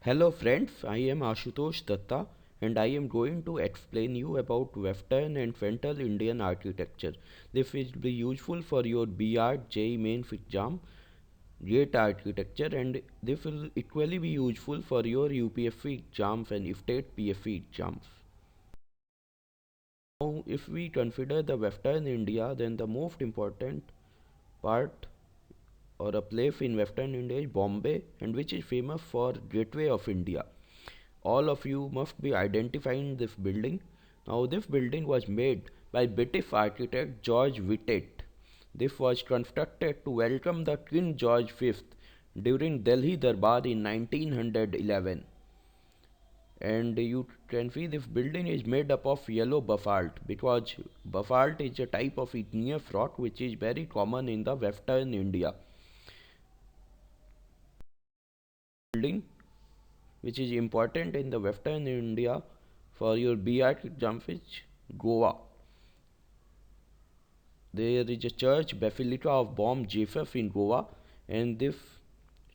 Hello friends, I am Ashutosh Datta and I am going to explain you about Western and Central Indian architecture. This will be useful for your B.Ed, JEE Mains exam, GATE architecture, and this will equally be useful for your UPSC exams and state PSC exams. Now, if we consider the Western India, then the most important part or a place in Western India is Bombay, and which is famous for Gateway of India. All of you must be identifying this building. Now, this building was made by British architect George Whitted. This was constructed to welcome the King George V during Delhi Darbar in 1911. And you can see this building is made up of yellow basalt because basalt is a type of igneous rock which is very common in the Western India. Building which is important in the Western India for your B.Ed exam is Goa. There is a church, Basilica of Bom Jesus in Goa, and this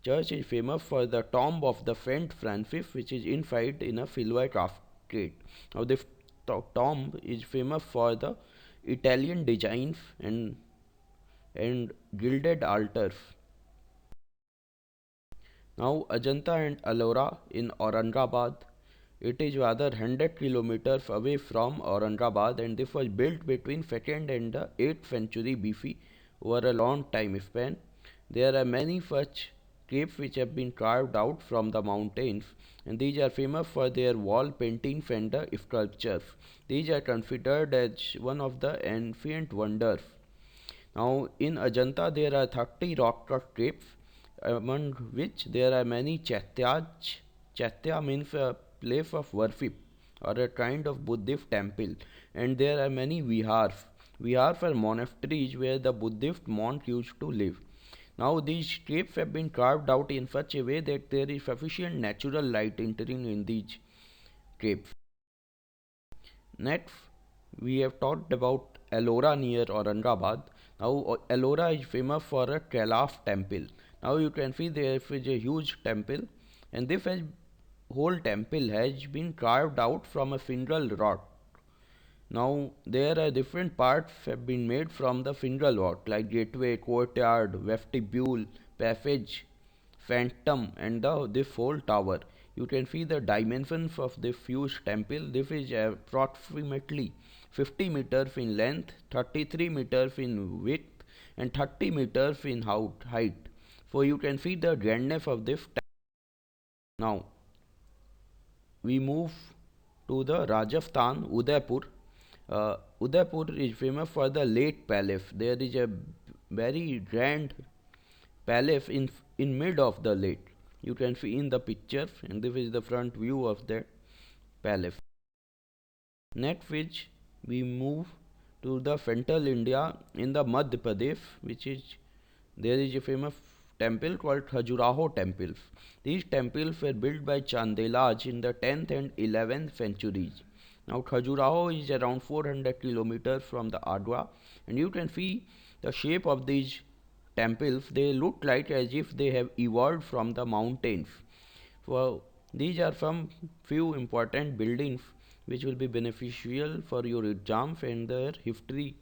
church is famous for the tomb of the Saint Francis, which is inside in a silver casket. Now, this tomb is famous for the Italian designs and gilded altars. Now, Ajanta and Ellora in Aurangabad. It is rather 100 kilometers away from Aurangabad, and this was built between 2nd and the 8th century BC over a long time span. There are many such caves which have been carved out from the mountains, and these are famous for their wall paintings and the sculptures. These are considered as one of the ancient wonders. Now, in Ajanta, there are 30 rock cut caves, among which there are many chaityas. Chaitya means a place of worship or a kind of Buddhist temple, and there are many vihars. Vihars are monasteries where the Buddhist monks used to live. Now, these caves have been carved out in such a way that there is sufficient natural light entering in these caves. Next, we have talked about Ellora near Aurangabad. Now, Ellora is famous for a Kailash temple. Now, you can see there is a huge temple, and this whole temple has been carved out from a single rock. Now, there are different parts have been made from the single rock, like gateway, courtyard, vestibule, passage, phantom, and this whole tower. You can see the dimensions of this huge temple. This is approximately 50 meters in length, 33 meters in width, and 30 meters in height. So you can see the grandness of this temple. Now we move to the Rajasthan, Udaipur. Udaipur is famous for the Lake Palace. There is a very grand palace in mid of the lake. You can see in the picture, and this is the front view of that palace. Next, which we move to the central India in the Madhya Pradesh, which is there is a famous temple called Khajuraho temples. These temples were built by Chandelaj in the 10th and 11th centuries. Now, Khajuraho is around 400 kilometers from the Agra, and you can see the shape of these temples. They look like as if they have evolved from the mountains. So, these are some few important buildings which will be beneficial for your exams and their history